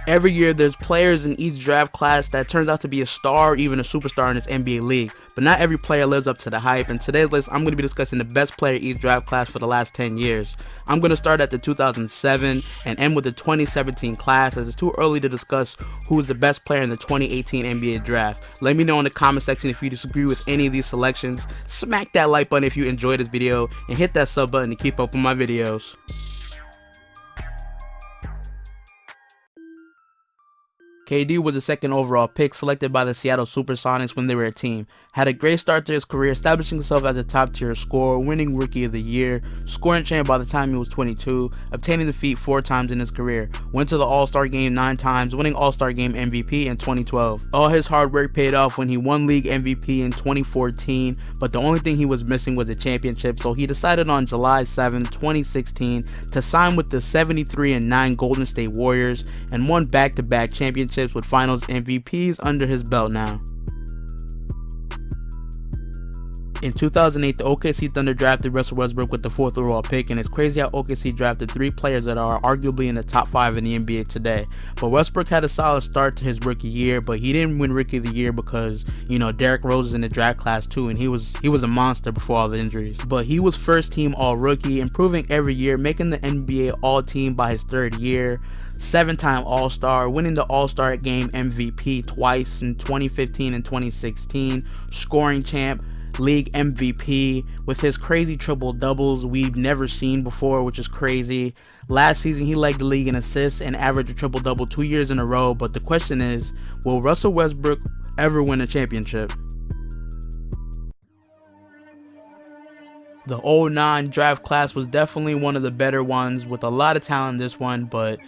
Every year, there's players in each draft class that turns out to be a star or even a superstar in this NBA league. But not every player lives up to the hype. In today's list, I'm going to be discussing the best player in each draft class for the last 10 years. I'm going to start at the 2007 and end with the 2017 class, as it's too early to discuss who's the best player in the 2018 NBA draft. Let me know in the comment section if you disagree with any of these selections. Smack that like button if you enjoyed this video, and hit that sub button to keep up with my videos. KD was the second overall pick, selected by the Seattle Supersonics when they were a team. Had a great start to his career, establishing himself as a top tier scorer, winning Rookie of the Year, scoring champ by the time he was 22, obtaining the feat 4 times in his career, went to the All-Star game 9 times, winning All-Star game MVP in 2012. All his hard work paid off when he won league MVP in 2014, but the only thing he was missing was a championship, so he decided on July 7, 2016 to sign with the 73-9 Golden State Warriors and won back-to-back championships with finals MVPs under his belt now. In 2008, the OKC Thunder drafted Russell Westbrook with the 4th overall pick, and it's crazy how OKC drafted 3 players that are arguably in the top 5 in the NBA today. But Westbrook had a solid start to his rookie year, but he didn't win Rookie of the Year because, you know, Derrick Rose is in the draft class too, and he was a monster before all the injuries. But he was first team All-Rookie, improving every year, making the NBA All-Team by his 3rd year. 7-time All-Star, winning the All-Star Game MVP twice in 2015 and 2016, scoring champ, league MVP, with his crazy triple doubles we've never seen before, which is crazy. Last season he led the league in assists and averaged a triple double 2 years in a row, but the question is, will Russell Westbrook ever win a championship? The 09 draft class was definitely one of the better ones, with a lot of talent in this one, but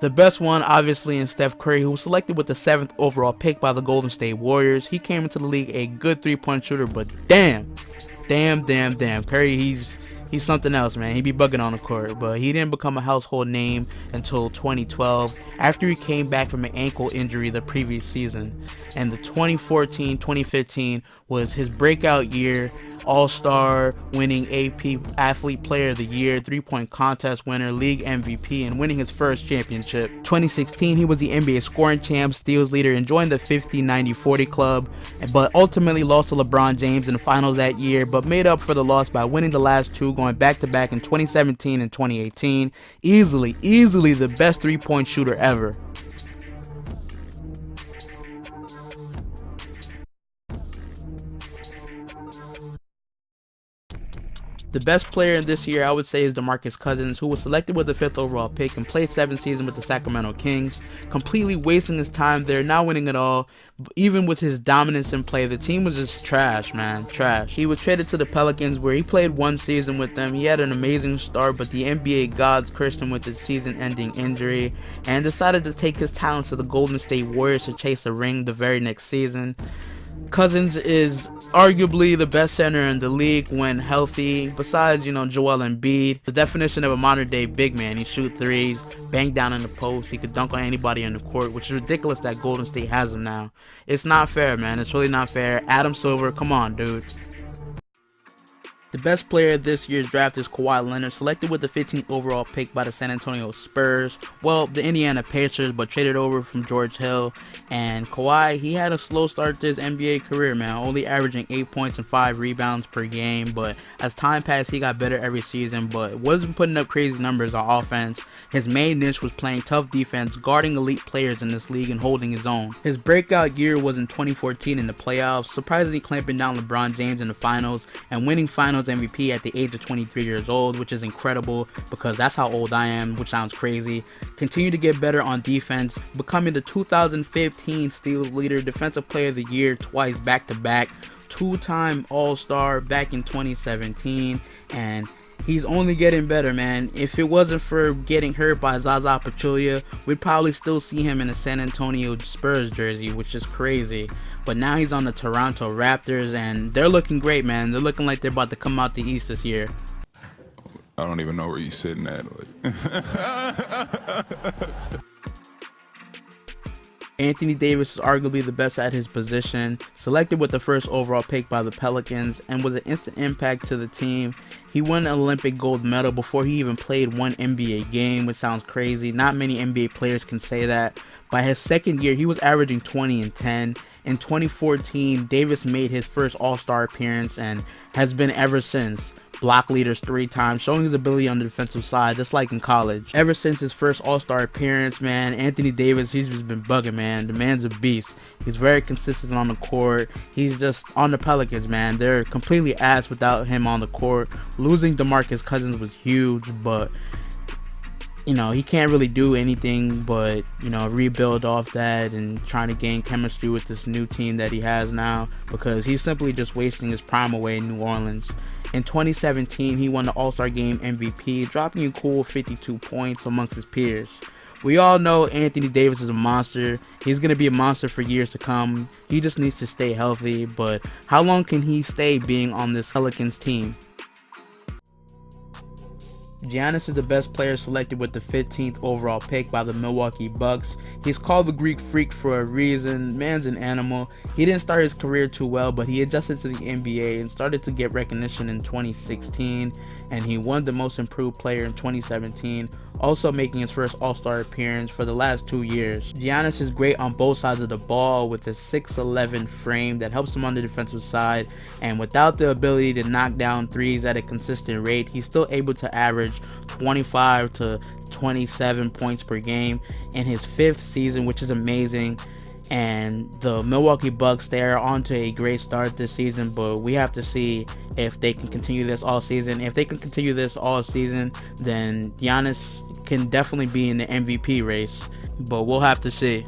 the best one obviously in Steph Curry, who was selected with the 7th overall pick by the Golden State Warriors. He came into the league a good 3-point shooter, but damn, Curry, he's something else, man. He be bugging on the court, but he didn't become a household name until 2012, after he came back from an ankle injury the previous season. And the 2014-2015 was his breakout year, All-Star, winning AP Athlete Player of the Year, 3-point contest winner, league MVP, and winning his first championship. 2016, he was the NBA scoring champ, steals leader, and joined the 50-90-40 club, but ultimately lost to LeBron James in the finals that year, but made up for the loss by winning the last 2, going back-to-back in 2017 and 2018. Easily the best 3-point shooter ever. The best player in this year, I would say, is DeMarcus Cousins, who was selected with the 5th overall pick and played 7 seasons with the Sacramento Kings, completely wasting his time there, not winning at all. Even with his dominance in play, the team was just trash, man, trash. He was traded to the Pelicans, where he played 1 season with them. He had an amazing start, but the NBA gods cursed him with his season-ending injury, and decided to take his talents to the Golden State Warriors to chase a ring the very next season. Cousins is arguably the best center in the league when healthy, besides, you know, Joel Embiid. The definition of a modern day big man. He shoot threes, bang down in the post, he could dunk on anybody on the court, which is ridiculous that Golden State has him now. It's not fair, man. It's really not fair. Adam Silver, come on, dude. The best player of this year's draft is Kawhi Leonard, selected with the 15th overall pick by the San Antonio Spurs. Well, the Indiana Pacers, but traded over from George Hill. And Kawhi, he had a slow start to his NBA career, man, only averaging 8 points and 5 rebounds per game. But as time passed, he got better every season, but wasn't putting up crazy numbers on offense. His main niche was playing tough defense, guarding elite players in this league and holding his own. His breakout year was in 2014 in the playoffs, surprisingly clamping down LeBron James in the finals and winning finals MVP at the age of 23 years old, which is incredible because that's how old I am, which sounds crazy. Continued to get better on defense, becoming the 2015 steals leader, defensive player of the year twice back-to-back, 2-time All-Star back in 2017, and he's only getting better, man. If it wasn't for getting hurt by Zaza Pachulia, we'd probably still see him in a San Antonio Spurs jersey, which is crazy. But now he's on the Toronto Raptors, and they're looking great, man. They're looking like they're about to come out the East this year. I don't even know where you're sitting at. Anthony Davis is arguably the best at his position, selected with the first overall pick by the Pelicans, and was an instant impact to the team. He won an Olympic gold medal before he even played one NBA game, which sounds crazy. Not many NBA players can say that. By his second year, he was averaging 20 and 10. In 2014, Davis made his first All-Star appearance and has been ever since. Block leaders 3 times, showing his ability on the defensive side, just like in college. Ever since his first All-Star appearance, man, Anthony Davis, he's just been bugging, man. The man's a beast. He's very consistent on the court. He's just on the Pelicans, man. They're completely ass without him on the court. Losing DeMarcus Cousins was huge, but he can't really do anything but, rebuild off that and trying to gain chemistry with this new team that he has now, because he's simply just wasting his prime away in New Orleans. In 2017, he won the All-Star Game MVP, dropping a cool 52 points amongst his peers. We all know Anthony Davis is a monster. He's going to be a monster for years to come. He just needs to stay healthy, but how long can he stay being on this Pelicans team? Giannis is the best player selected with the 15th overall pick by the Milwaukee Bucks. He's called the Greek Freak for a reason. Man's an animal. He didn't start his career too well, but he adjusted to the NBA and started to get recognition in 2016, and he won the Most Improved Player in 2017, also making his first All-Star appearance for the last 2 years. Giannis is great on both sides of the ball with a 6'11 frame that helps him on the defensive side, and without the ability to knock down threes at a consistent rate, he's still able to average 25 to 27 points per game in his 5th season, which is amazing. And the Milwaukee Bucks, they're on to a great start this season, but we have to see if they can continue this all season. If they can continue this all season, then Giannis can definitely be in the MVP race, but we'll have to see.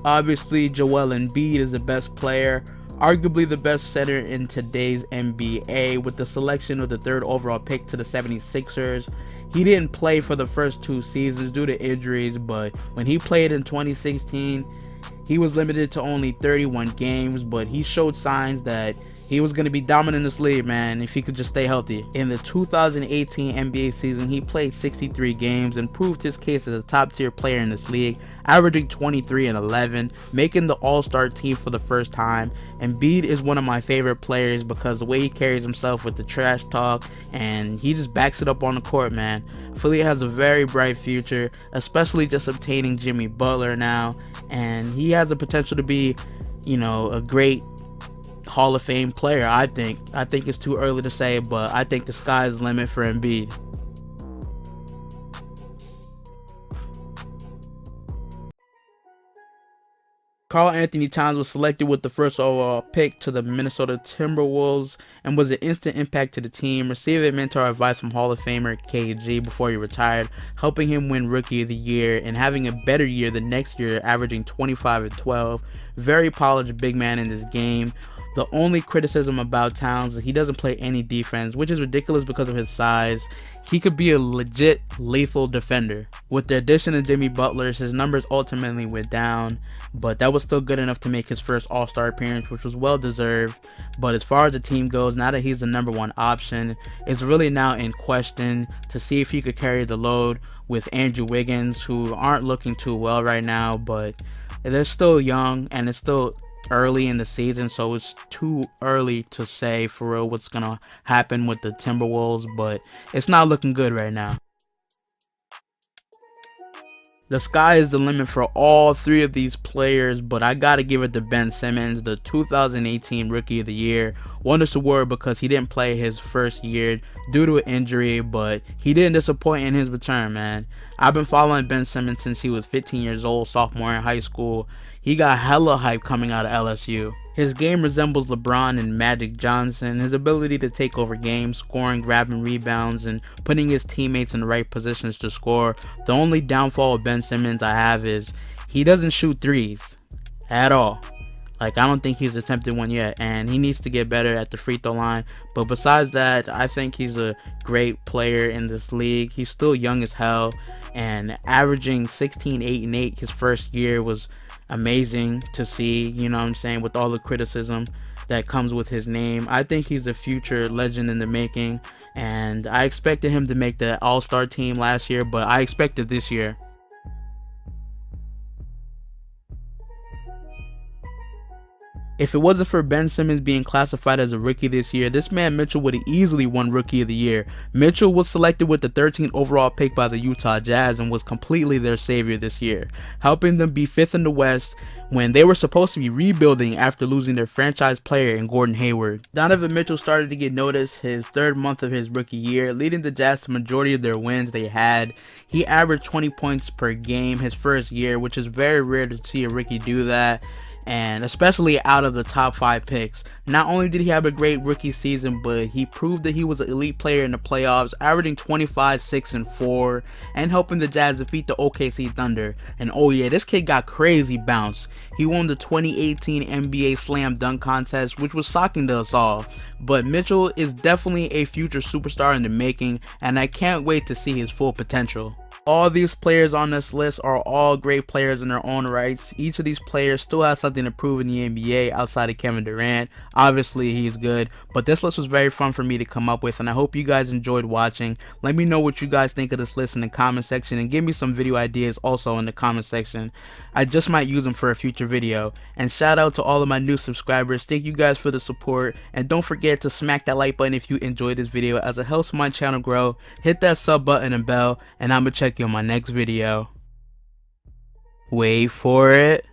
Obviously, Joel Embiid is the best player, arguably the best center in today's NBA, with the selection of the 3rd overall pick to the 76ers. He didn't play for the first 2 seasons due to injuries, but when he played in 2016, he was limited to only 31 games, but he showed signs that he was going to be dominant in this league, man, if he could just stay healthy. In the 2018 NBA season, he played 63 games and proved his case as a top-tier player in this league, averaging 23 and 11, making the All-Star team for the first time. Embiid is one of my favorite players because the way he carries himself with the trash talk, and he just backs it up on the court, man. Philly has a very bright future, especially just obtaining Jimmy Butler now, and he has the potential to be, a great Hall of Fame player. I think it's too early to say, but I think the sky's the limit for Embiid. Karl-Anthony Towns was selected with the first overall pick to the Minnesota Timberwolves and was an instant impact to the team, receiving mentor advice from Hall of Famer KG before he retired, helping him win Rookie of the Year and having a better year the next year, averaging 25 and 12. Very polished big man in this game. The only criticism about Towns is he doesn't play any defense, which is ridiculous because of his size. He could be a legit lethal defender. With the addition of Jimmy Butler, his numbers ultimately went down, but that was still good enough to make his first All-Star appearance, which was well deserved. But as far as the team goes, now that he's the number 1 option, it's really now in question to see if he could carry the load with Andrew Wiggins, who aren't looking too well right now, but they're still young and it's still early in the season, so it's too early to say for real what's gonna happen with the Timberwolves, but it's not looking good right now. The sky is the limit for all 3 of these players, but I gotta give it to Ben Simmons, the 2018 Rookie of the Year. Won this award because he didn't play his first year due to an injury, but he didn't disappoint in his return, man. I've been following Ben Simmons since he was 15 years old, sophomore in high school. He got hella hype coming out of LSU. His game resembles LeBron and Magic Johnson. His ability to take over games, scoring, grabbing rebounds, and putting his teammates in the right positions to score. The only downfall of Ben Simmons I have is he doesn't shoot threes at all. I don't think he's attempted one yet, and he needs to get better at the free throw line. But besides that, I think he's a great player in this league. He's still young as hell, and averaging 16, 8, and 8 his first year was amazing to see, with all the criticism that comes with his name. I think he's a future legend in the making, and I expected him to make the All-Star team last year, but I expect it this year. If it wasn't for Ben Simmons being classified as a rookie this year, this man Mitchell would have easily won Rookie of the Year. Mitchell was selected with the 13th overall pick by the Utah Jazz and was completely their savior this year, helping them be 5th in the West when they were supposed to be rebuilding after losing their franchise player in Gordon Hayward. Donovan Mitchell started to get noticed his 3rd month of his rookie year, leading the Jazz to the majority of their wins they had. He averaged 20 points per game his first year, which is very rare to see a rookie do that, and especially out of the top 5 picks. Not only did he have a great rookie season, but he proved that he was an elite player in the playoffs, averaging 25, 6, and 4, and helping the Jazz defeat the OKC Thunder. And oh yeah, this kid got crazy bounce. He won the 2018 NBA Slam Dunk Contest, which was shocking to us all. But Mitchell is definitely a future superstar in the making, and I can't wait to see his full potential. All these players on this list are all great players in their own rights. Each of these players still has something to prove in the NBA outside of Kevin Durant. Obviously, he's good, but this list was very fun for me to come up with, and I hope you guys enjoyed watching. Let me know what you guys think of this list in the comment section, and give me some video ideas also in the comment section. I just might use them for a future video. And shout out to all of my new subscribers. Thank you guys for the support, and don't forget to smack that like button if you enjoyed this video, as it helps my channel grow. Hit that sub button and bell, and I'ma check you on my next video. Wait for it.